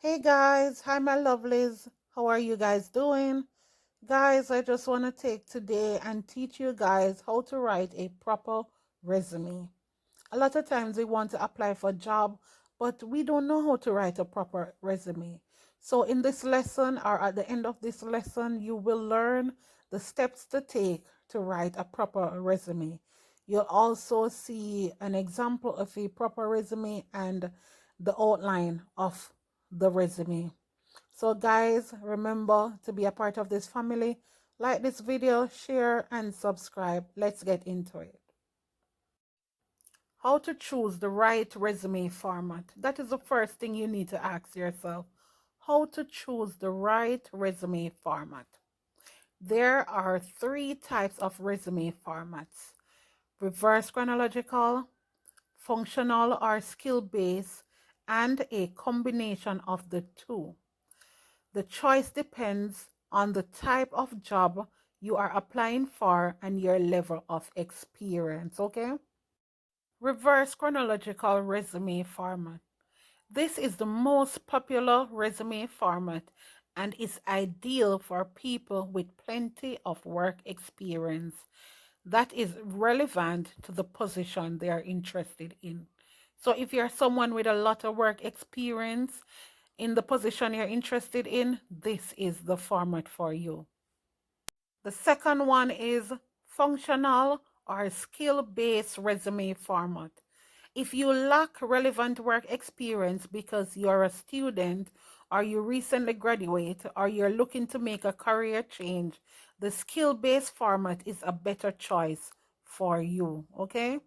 Hey guys, hi my lovelies. How are you guys doing? Guys, I just want to take today and teach you guys how to write a proper resume. A lot of times we want to apply for a job, but we don't know how to write a proper resume. So in this lesson or at the end of this lesson, you will learn the steps to take to write a proper resume. You'll also see an example of a proper resume and the outline of the resume. So guys, remember to be a part of this family. Like this video, share and subscribe. Let's get into it. How to choose the right resume format. That is the first thing you need to ask yourself. How to choose the right resume format. There are three types of resume formats: reverse chronological, functional or skill-based, and a combination of the two. The choice depends on the type of job you are applying for and your level of experience, okay? Reverse chronological resume format. This is the most popular resume format and is ideal for people with plenty of work experience that is relevant to the position they are interested in. So if you're someone with a lot of work experience in the position you're interested in, this is the format for you. The second one is functional or skill-based resume format. If you lack relevant work experience because you're a student or you recently graduate or you're looking to make a career change, the skill-based format is a better choice for you, okay?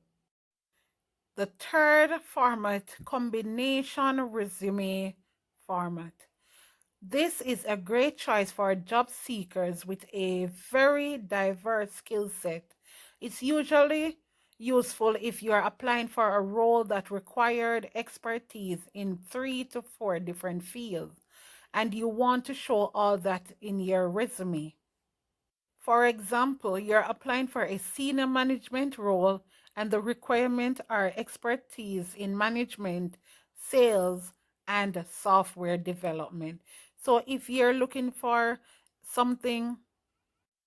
The third format, combination resume format. This is a great choice for job seekers with a very diverse skill set. It's usually useful if you are applying for a role that required expertise in 3 to 4 different fields and you want to show all that in your resume. For example, you're applying for a senior management role and the requirements are expertise in management, sales, and software development. So if you're looking for something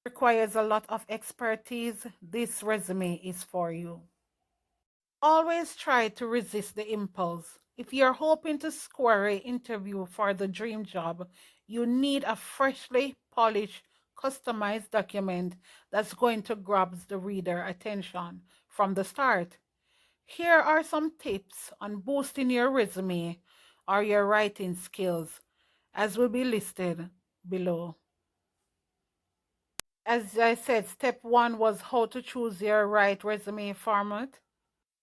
requires a lot of expertise, this resume is for you. Always try to resist the impulse. If you're hoping to score an interview for the dream job, you need a freshly polished, customized document that's going to grab the reader attention from the start. Here are some tips on boosting your resume or your writing skills, as will be listed below. As I said, step 1 was how to choose your right resume format,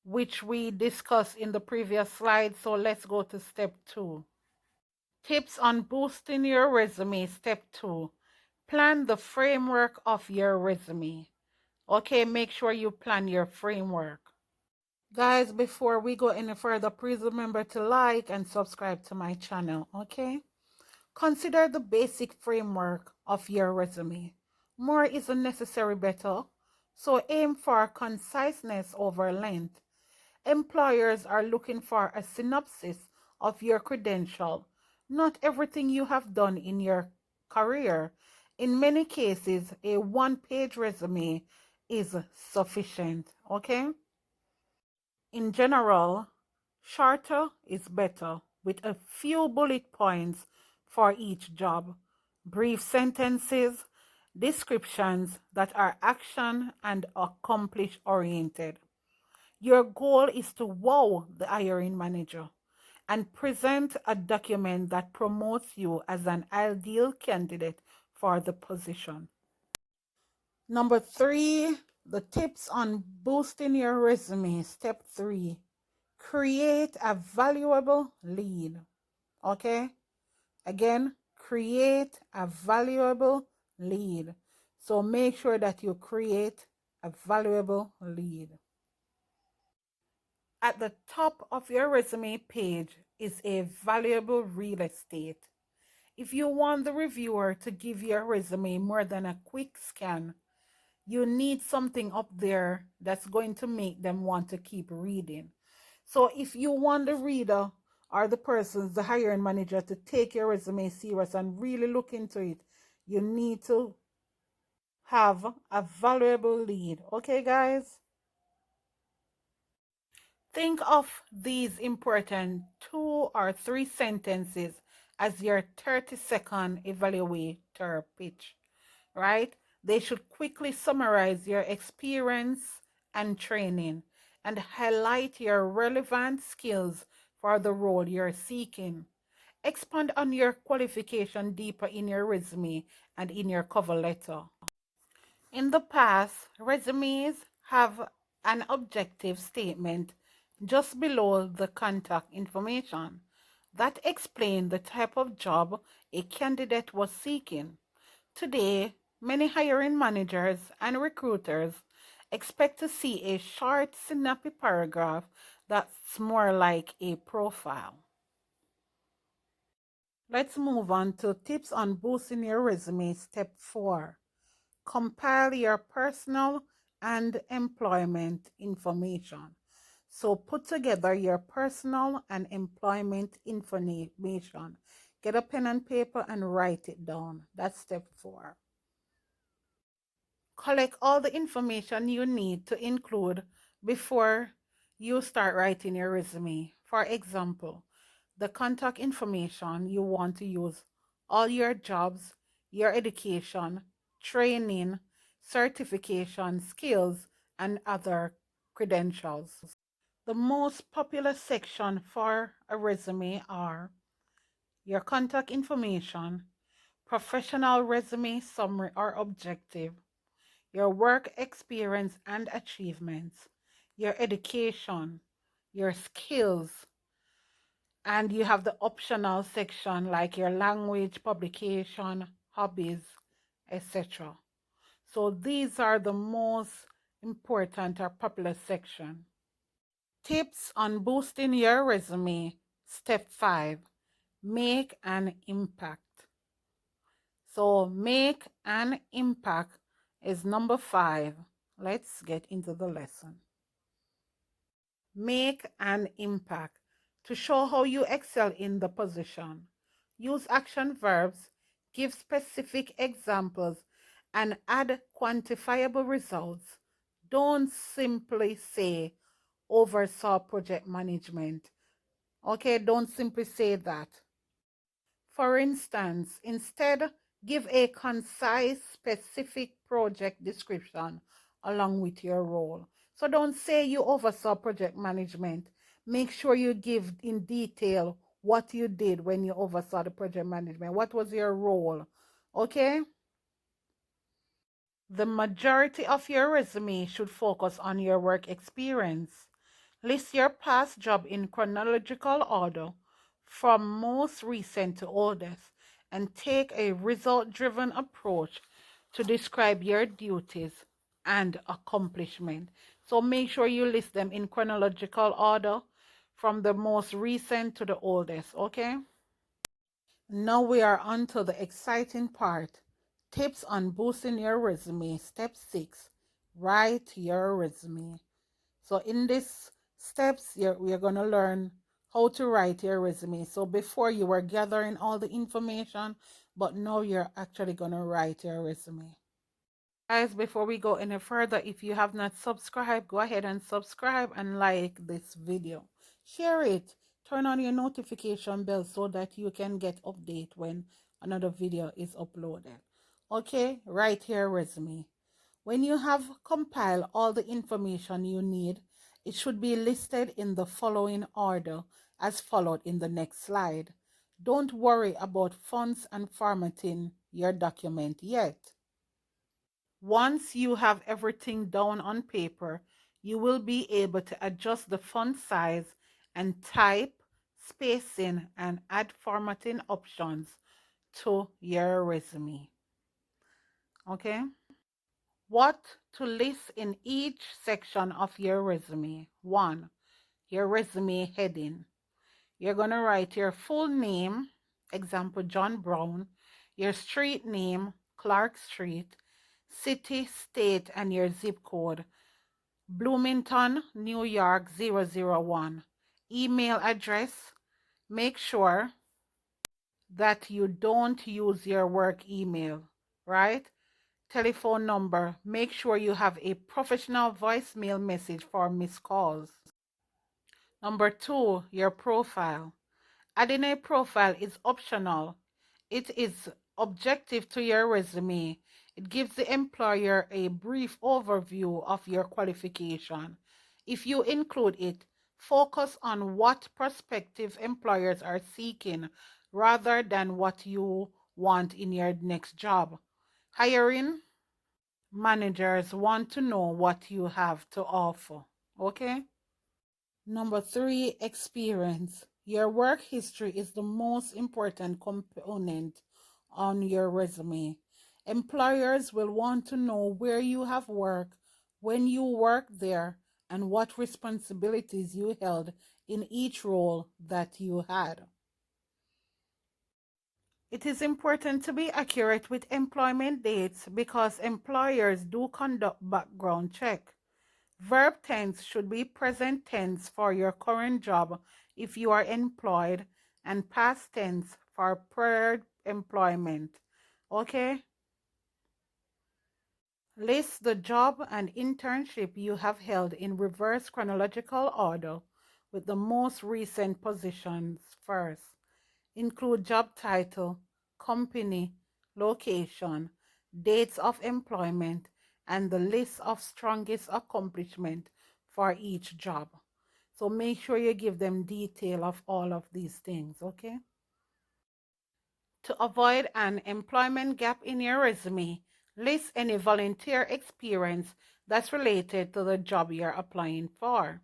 which we discussed in the previous slide. So let's go to step 2. Tips on boosting your resume. Step 2. Plan the framework of your resume. Okay, make sure you plan your framework. Guys, before we go any further, please remember to like and subscribe to my channel, okay? Consider the basic framework of your resume. More isn't necessarily better, so aim for conciseness over length. Employers are looking for a synopsis of your credential, not everything you have done in your career. In many cases, a one-page resume is sufficient, okay? In general, shorter is better, with a few bullet points for each job, brief sentences, descriptions that are action and accomplish oriented. Your goal is to wow the hiring manager and present a document that promotes you as an ideal candidate for the position. Number 3, the tips on boosting your resume. Step 3, create a valuable lead. Okay? Again, create a valuable lead. So make sure that you create a valuable lead. At the top of your resume page is a valuable real estate. If you want the reviewer to give your resume more than a quick scan, you need something up there that's going to make them want to keep reading. So if you want the reader or the persons, the hiring manager, to take your resume serious and really look into it, you need to have a valuable lead. Okay, guys? Think of these important 2 or 3 sentences as your 30-second evaluator pitch, right? They should quickly summarize your experience and training and highlight your relevant skills for the role you're seeking. Expand on your qualification deeper in your resume and in your cover letter. In the past, resumes have an objective statement just below the contact information that explained the type of job a candidate was seeking. Today, many hiring managers and recruiters expect to see a short, snappy paragraph that's more like a profile. Let's move on to tips on boosting your resume. Step 4. Compile your personal and employment information. So put together your personal and employment information. Get a pen and paper and write it down. That's step 4. Collect all the information you need to include before you start writing your resume. For example, the contact information you want to use, all your jobs, your education, training, certification, skills, and other credentials. The most popular section for a resume are your contact information, professional resume summary or objective, your work experience and achievements, your education, your skills, and you have the optional section like your language, publication, hobbies, etc. So these are the most important or popular section. Tips on boosting your resume. Step 5. Make an impact. So make an impact is number 5. Let's get into the lesson. Make an impact. To show how you excel in the position, use action verbs, give specific examples, and add quantifiable results. Don't simply say oversaw project management. Okay, don't simply say that. For instance, instead, give a concise, specific project description along with your role. So don't say you oversaw project management. Make sure you give in detail what you did when you oversaw the project management. What was your role? Okay? The majority of your resume should focus on your work experience. List your past job in chronological order from most recent to oldest and take a result-driven approach to describe your duties and accomplishment. So make sure you list them in chronological order from the most recent to the oldest, okay? Now we are on to the exciting part. Tips on boosting your resume. Step 6. Write your resume. So in this steps, we are going to learn how to write your resume. So before you were gathering all the information, but now you're actually going to write your resume. Guys, before we go any further, if you have not subscribed, go ahead and subscribe and like this video. Share it. Turn on your notification bell so that you can get update when another video is uploaded. Okay, write your resume. When you have compiled all the information you need, it should be listed in the following order as followed in the next slide. Don't worry about fonts and formatting your document yet. Once you have everything down on paper, you will be able to adjust the font size and type, spacing, and add formatting options to your resume. Okay? What to list in each section of your resume. 1. Your resume heading. You're going to write your full name, example John Brown, your street name, Clark Street, city, state, and your zip code, Bloomington, New York 001, email address, Make sure that you don't use your work email, right? Telephone number. Make sure you have a professional voicemail message for missed calls. Number two, your profile. Adding a profile is optional. It is objective to your resume. It gives the employer a brief overview of your qualification. If you include it, focus on what prospective employers are seeking rather than what you want in your next job. Hiring managers want to know what you have to offer. Okay? Number three, experience. Your work history is the most important component on your resume. Employers will want to know where you have worked, when you worked there, and what responsibilities you held in each role that you had. It is important to be accurate with employment dates because employers do conduct background check. Verb tense should be present tense for your current job if you are employed and past tense for prior employment. Okay? List the job and internship you have held in reverse chronological order with the most recent positions first. Include job title, company, location, dates of employment, and the list of strongest accomplishment for each job. So make sure you give them detail of all of these things, okay? To avoid an employment gap in your resume, list any volunteer experience that's related to the job you're applying for.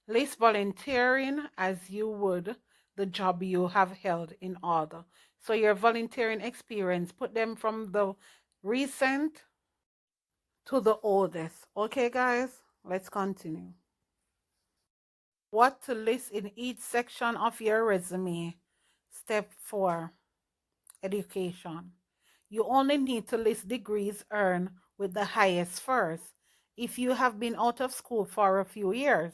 List volunteering as you would the job you have held in order. So your volunteering experience, put them from the recent to the oldest. Okay, guys, let's continue. What to list in each section of your resume. Step 4, education. You only need to list degrees earned with the highest first. If you have been out of school for a few years,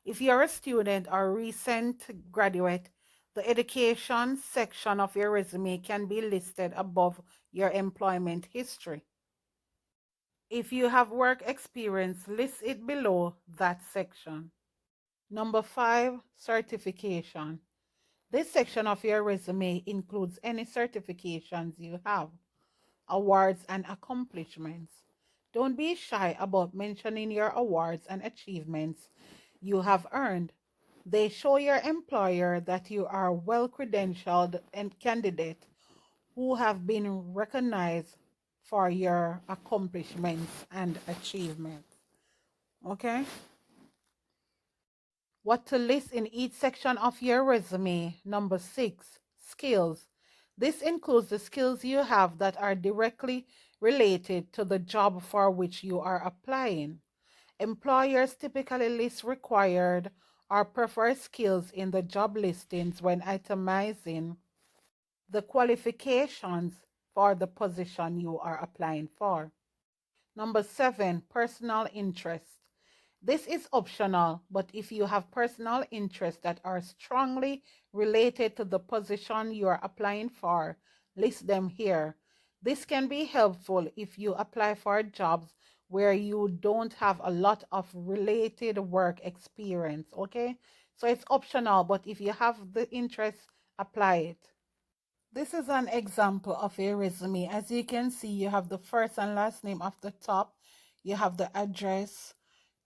if you're a student or recent graduate, the education section of your resume can be listed above your employment history. If you have work experience, list it below that section. Number 5, certification. This section of your resume includes any certifications you have, awards and accomplishments. Don't be shy about mentioning your awards and achievements you have earned. They show your employer that you are a well-credentialed and candidate who have been recognized for your accomplishments and achievements. Okay? What to list in each section of your resume. Number 6, skills. This includes the skills you have that are directly related to the job for which you are applying. Employers typically list required or preferred skills in the job listings when itemizing the qualifications for the position you are applying for. Number 7, personal interest. This is optional, but if you have personal interests that are strongly related to the position you are applying for, list them here. This can be helpful if you apply for jobs where you don't have a lot of related work experience, okay? So it's optional, but if you have the interest, apply it. This is an example of a resume. As you can see, you have the first and last name of the top, you have the address,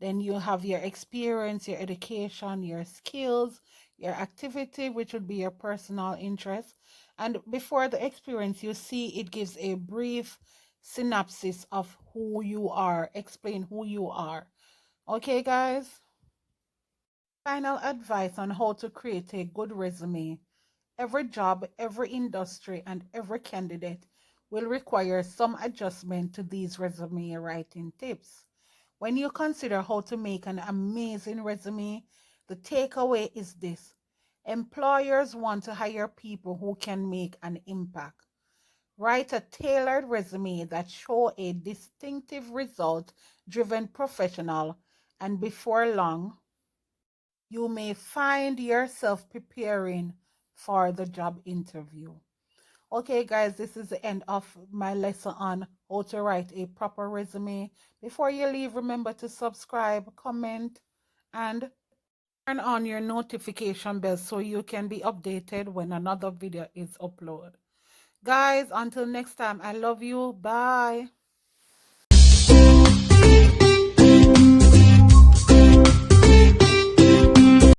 then you have your experience, your education, your skills, your activity, which would be your personal interest. And before the experience, you see it gives a brief synopsis of who you are, explain who you are. Okay, guys? Final advice on how to create a good resume. Every job, every industry, and every candidate will require some adjustment to these resume writing tips. When you consider how to make an amazing resume, the takeaway is this. Employers want to hire people who can make an impact. Write a tailored resume that shows a distinctive result-driven professional, and before long, you may find yourself preparing for the job interview. Okay, guys, this is the end of my lesson on how to write a proper resume. Before you leave, remember to subscribe, comment, and turn on your notification bell so you can be updated when another video is uploaded. Guys, until next time, I love you. Bye.